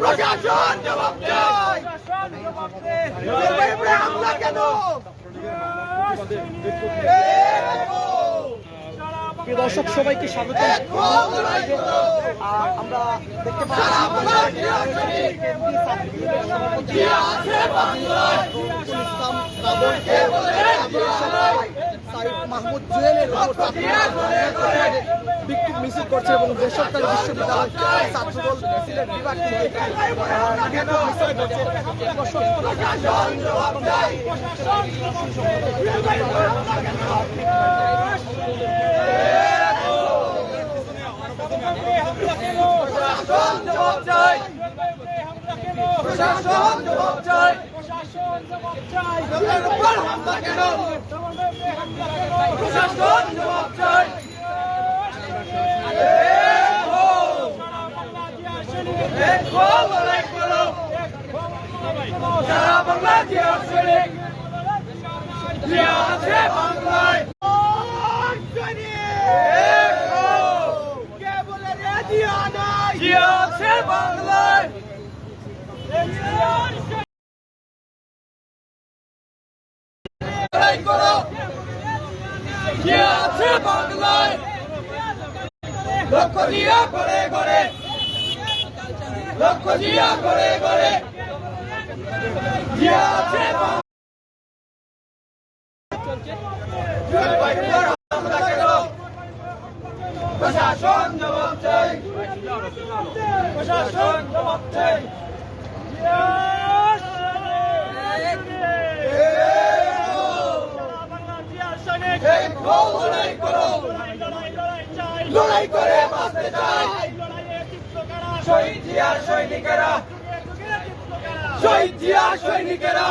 প্রশাসন জবাব চাই। হামলা কেন? দর্শক সবাইকে স্বাগত। আমরা দেখতে মাহমুদ জুয়েলের বিক্ষোভ মিছিল করছে এবং বেসরকারি বিশ্ববিদ্যালয় ছাত্রদল সিলেট বিভাগ থেকে মিছিল করছে। লক্ষ্য দিয়া করে করে, লক্ষ্য দিয়া করে করে, প্রশাসন জবাব চাই, প্রশাসন জবাব চাই। লড়াই করে বাঁচতে চাই, শহীদ জিয়ার সৈনিকেরা, শহীদ জিয়ার সৈনিকেরা,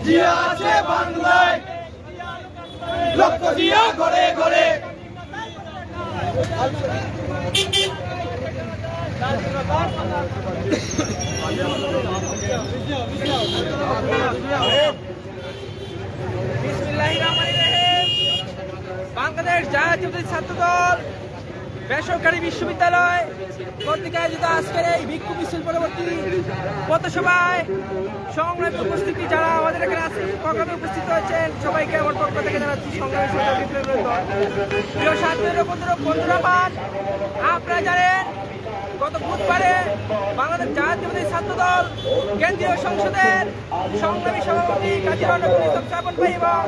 জিয়া আছে বাংলায়, লক্ষ্য জিয়া ঘরে ঘরে। বাংলাদেশ জাতীয়তাবাদী ছাত্রদল বেসরকারি বিশ্ববিদ্যালয় কর্তৃক আয়োজিত আজকের এই বিক্ষোভ মিছিল পরবর্তী পথসভায় সংগ্রামী উপস্থিতি যারা আমাদের এখানে আজকে প্রোগ্রামে উপস্থিত হয়েছেন সবাইকে আমার পক্ষ থেকে জানাচ্ছি সংগ্রামী প্রিয় ছাত্রদের বন্ধুরা, আপনারা জানেন গত বুধবারে বাংলাদেশ জাতীয়তাবাদী ছাত্রদল কেন্দ্রীয় সংসদের সংগ্রামী সভাপতি কাজী রণকুল ইসলাম শ্রাবণ ভাই এবং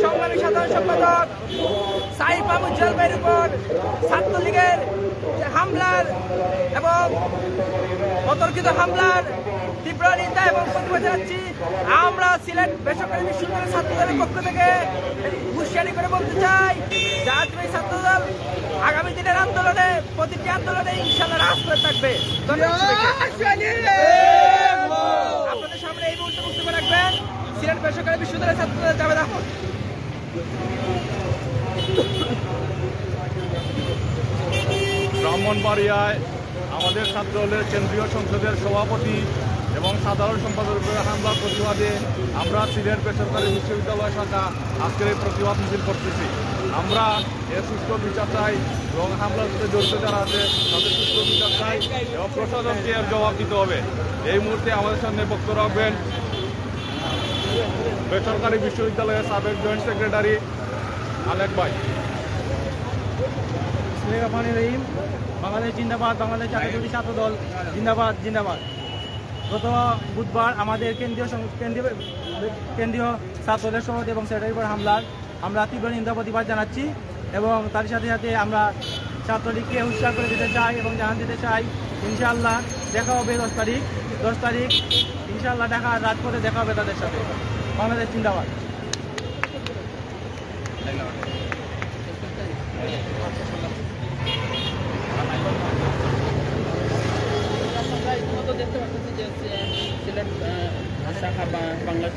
সংগ্রামী সাধারণ সম্পাদক সাইফ আহমদ জুয়েল ভাইয়ের উপর ছাত্রলীগের হামলার এবং অতর্কিত হামলার তীব্র নিন্দা এবং প্রতিবাদ জানাচ্ছি। আমরা সিলেট বেসরকারি বিশ্ববিদ্যালয়ের ছাত্রদলের পক্ষ থেকে হুঁশিয়ারি করে বলতে চাই, জাতীয় ছাত্রদল আগামী দিনের আন্দোলনে প্রতিটি আন্দোলনে ইনশাআল্লাহ রাজ করে থাকবে। আপনাদের সামনে এই মুহূর্তে বক্তব্য রাখবেন সিলেট বেসরকারি বিশ্ববিদ্যালয়ের ছাত্রদল জাভেদ আহমদ। ব্রাহ্মণবাড়িয়ায় আমাদের ছাত্রদলের কেন্দ্রীয় সংসদের সভাপতি এবং সাধারণ সম্পাদকের উপরে হামলার প্রতিবাদে আমরা সিলেট বেসরকারি বিশ্ববিদ্যালয় শাখা আজকের এই প্রতিবাদ মিছিল করতেছি। আমরা এর সুষ্ঠু বিচার চাই এবং হামলার সাথে জড়িত যারা আছে তাদের সুষ্ঠু বিচার চাই এবং প্রশাসনকে এর জবাব দিতে হবে। এই মুহূর্তে আমাদের সামনে বক্তব্য রাখবেন বেসরকারি বিশ্ববিদ্যালয়ের সাবেক জয়েন্ট সেক্রেটারি আলেক ভাই। রহিম, বাংলাদেশ জিন্দাবাদ, বাংলাদেশ জাতীয়তাবাদী ছাত্রদল জিন্দাবাদ জিন্দাবাদ। গত বুধবার আমাদের কেন্দ্রীয় ছাত্রদলের সভাপতি এবং সেক্রেটারির উপর হামলার আমরা তীব্র নিন্দা প্রতিবাদ জানাচ্ছি এবং তার সাথে সাথে আমরা ছাত্রলীগকে উৎসাহ করে দিতে চাই এবং জানান দিতে চাই ইনশাআল্লাহ দেখা হবে 10 তারিখ ইনশাআল্লাহ রাজপথে দেখা হবে তাদের সাথে। বাংলাদেশ জিন্দাবাদ। দেখতে পাচ্ছি যে সিলেট শাখা বাংলার